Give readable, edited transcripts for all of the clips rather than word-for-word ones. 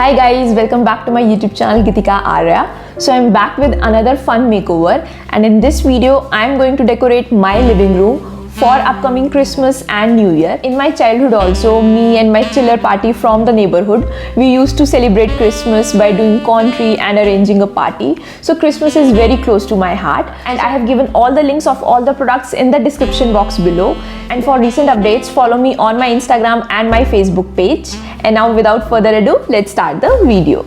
Hi guys, welcome back to my YouTube channel Gitika Arya. So I'm back with another fun makeover, and in this video I'm going to decorate my living room for upcoming Christmas and New Year. In my childhood also, me and my chiller party from the neighborhood, we used to celebrate Christmas by doing corn tree and arranging a party. So Christmas is very close to my heart, and I have given all the links of all the products in the description box below. And for recent updates, follow me on my Instagram and my Facebook page. And now without further ado, let's start the video.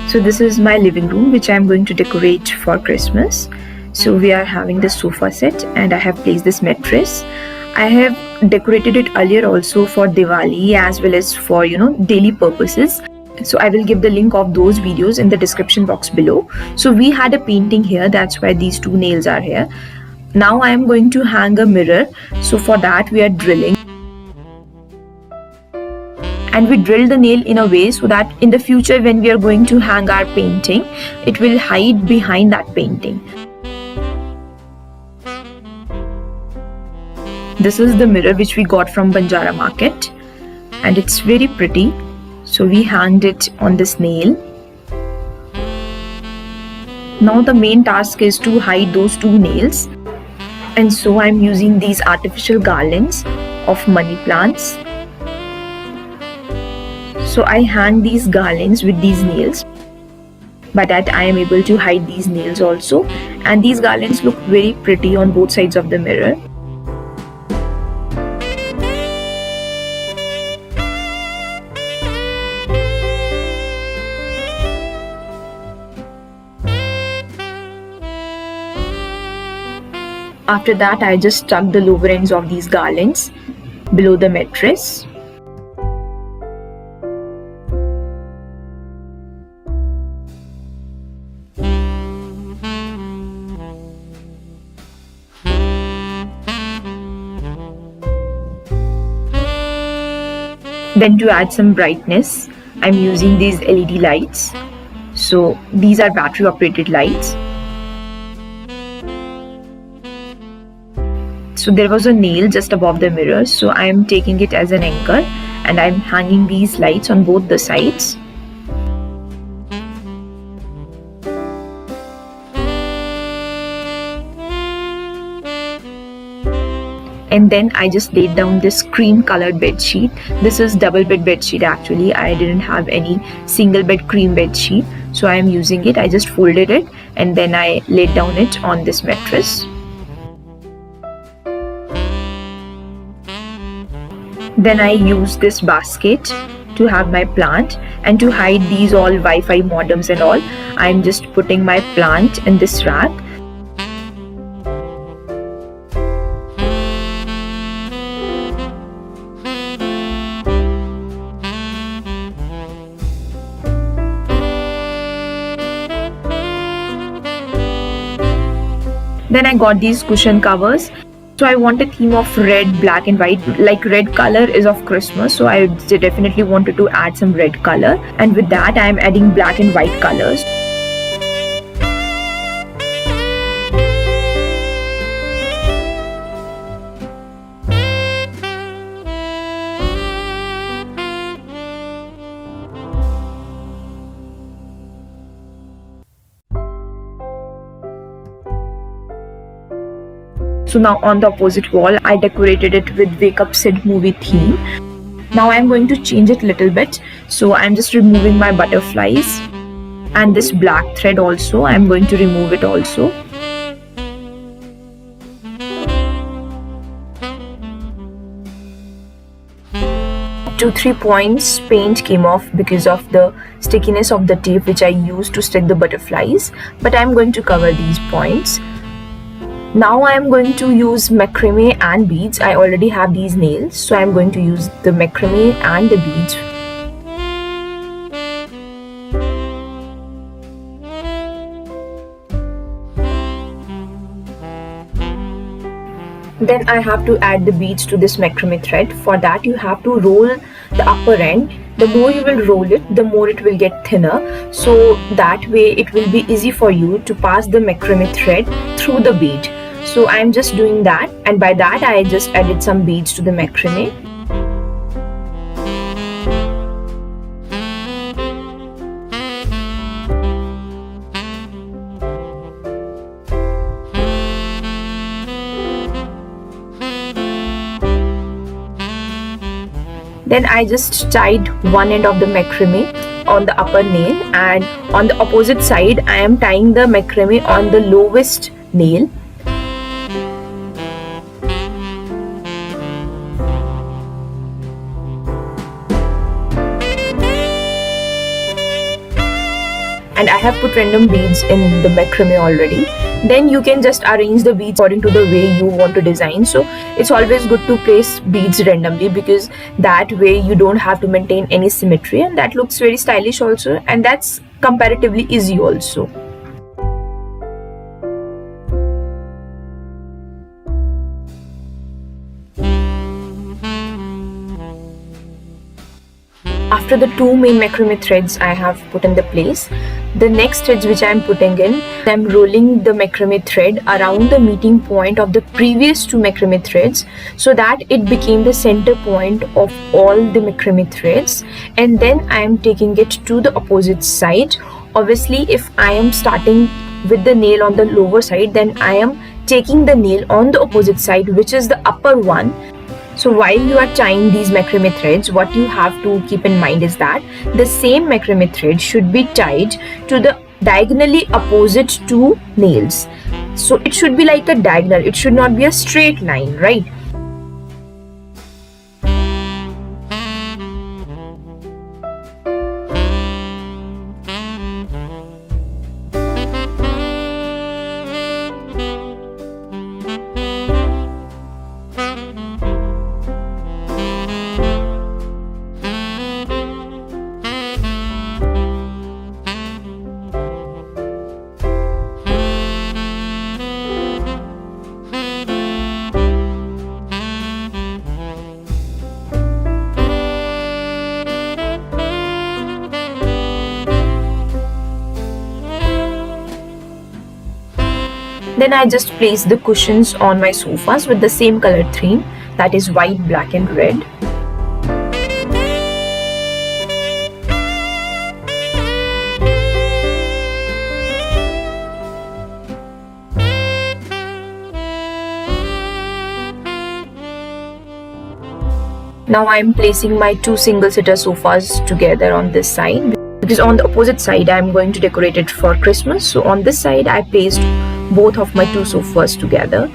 So this is my living room which I am going to decorate for Christmas. So we are having this sofa set and I have placed this mattress. I have decorated it earlier also for Diwali as well as for daily purposes. So I will give the link of those videos in the description box below. So we had a painting here, that's why these two nails are here. Now I am going to hang a mirror. So for that we are drilling. And we drill the nail in a way so that in the future when we are going to hang our painting, it will hide behind that painting. This is the mirror which we got from Banjara market and it's very pretty. So we hanged it on this nail. Now the main task is to hide those two nails. And so I'm using these artificial garlands of money plants. So I hang these garlands with these nails. By that I am able to hide these nails also. And these garlands look very pretty on both sides of the mirror. After that I just stuck the lower ends of these garlands below the mattress. Then to add some brightness, I'm using these LED lights. So these are battery operated lights. So there was a nail just above the mirror, so I am taking it as an anchor and I'm hanging these lights on both the sides. And then I just laid down this cream colored bed sheet. This is double bed sheet actually. I didn't have any single bed cream bed sheet, so I am using it. I just folded it and then I laid down it on this mattress. Then I use this basket to have my plant, and to hide these all Wi-Fi modems and all, I'm just putting my plant in this rack. Then I got these cushion covers. So I want a theme of red, black and white. Like red color is of Christmas, so I definitely wanted to add some red color. And with that I am adding black and white colors. So now on the opposite wall, I decorated it with Wake Up Sid movie theme. Now I'm going to change it a little bit. So I'm just removing my butterflies. And this black thread also, I'm going to remove it also. Two, 3 points paint came off because of the stickiness of the tape which I used to stick the butterflies. But I'm going to cover these points. Now I am going to use macrame and beads. I already have these nails, so I am going to use the macrame and the beads. Then I have to add the beads to this macrame thread. For that you have to roll the upper end. The more you will roll it, the more it will get thinner. So that way it will be easy for you to pass the macrame thread through the bead. So I'm just doing that, and by that I just added some beads to the macrame. Then I just tied one end of the macrame on the upper nail, and on the opposite side I am tying the macrame on the lowest nail. And I have put random beads in the macrame already. Then you can just arrange the beads according to the way you want to design. So it's always good to place beads randomly, because that way you don't have to maintain any symmetry, and that looks very stylish also, and that's comparatively easy also. After the two main macrame threads I have put in the place, the next threads which I am putting in, I am rolling the macrame thread around the meeting point of the previous two macrame threads, so that it became the center point of all the macrame threads. And then I am taking it to the opposite side. Obviously, if I am starting with the nail on the lower side, then I am taking the nail on the opposite side, which is the upper one. So while you are tying these macrame threads, what you have to keep in mind is that the same macrame thread should be tied to the diagonally opposite two nails. So it should be like a diagonal, it should not be a straight line, right? Then I just place the cushions on my sofas with the same color theme, that is white, black and red. Now I am placing my two single-seater sofas together on this side, because on the opposite side I am going to decorate it for Christmas. So on this side I placed both of my two sofas together.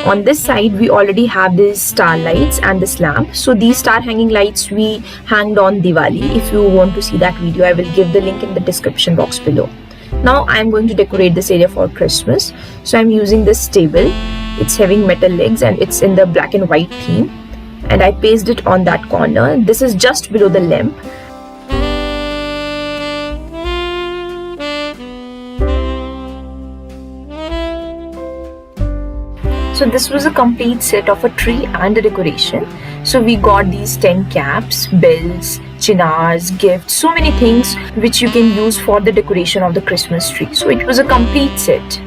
On this side we already have these star lights and this lamp. So these star hanging lights we hanged on Diwali. If you want to see that video, I will give the link in the description box below. Now I am going to decorate this area for Christmas. So I am using this table. It's having metal legs and it's in the black and white theme, and I pasted it on that corner. This is just below the lamp. So this was a complete set of a tree and a decoration. So we got these 10 caps, bells, chinars, gifts, so many things which you can use for the decoration of the Christmas tree. So it was a complete set.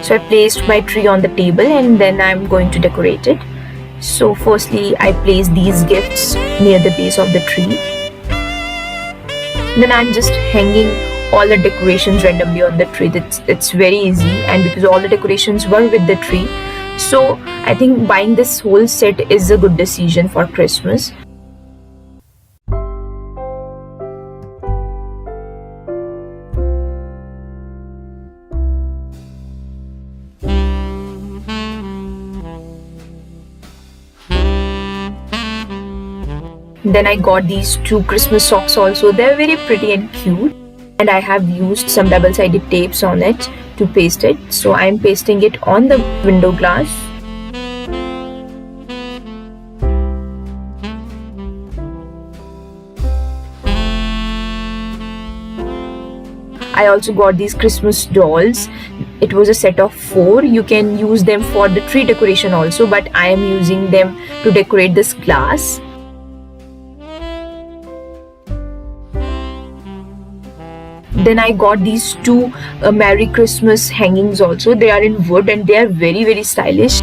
So I placed my tree on the table and then I'm going to decorate it. So firstly I place these gifts near the base of the tree. Then I'm just hanging all the decorations randomly on the tree. It's very easy, and because all the decorations were with the tree, so I think buying this whole set is a good decision for Christmas. Then I got these two Christmas socks also. They're very pretty and cute, and I have used some double-sided tapes on it to paste it. So I'm pasting it on the window glass. I also got these Christmas dolls. It was a set of 4. You can use them for the tree decoration also, but I am using them to decorate this glass. Then I got these 2 Merry Christmas hangings also. They are in wood and they are very stylish.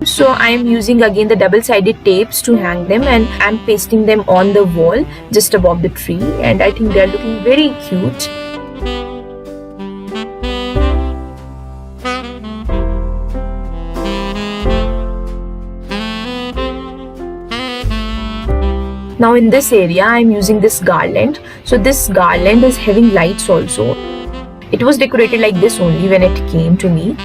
So I am using again the double-sided tapes to hang them, and I'm pasting them on the wall just above the tree, and I think they are looking very cute. Now in this area I'm using this garland. So this garland is having lights also. It was decorated like this only when it came to me.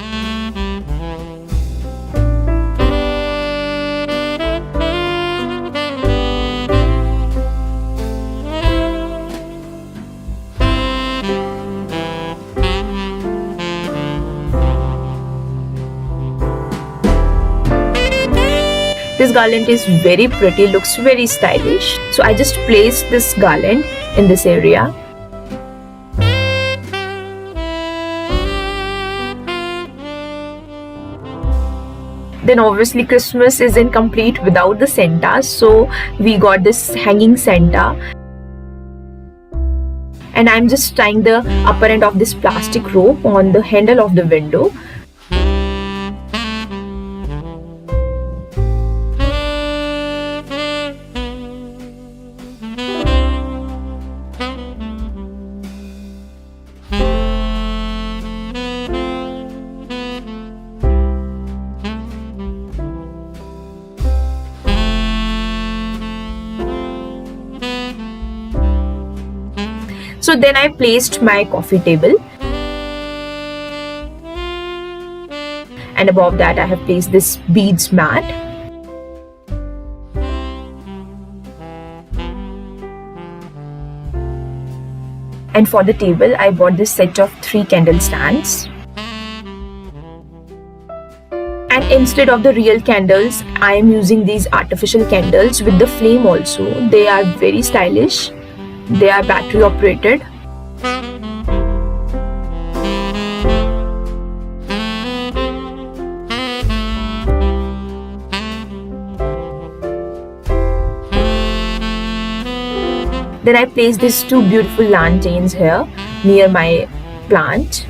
This garland is very pretty, looks very stylish. So I just placed this garland in this area. Then obviously Christmas is incomplete without the Santa, so we got this hanging Santa. And I'm just tying the upper end of this plastic rope on the handle of the window. So then I placed my coffee table, and above that I have placed this beads mat. And for the table I bought this set of 3 candle stands. And instead of the real candles, I am using these artificial candles with the flame also. They are very stylish. They are battery operated. Then I placed these 2 beautiful lanterns here near my plant.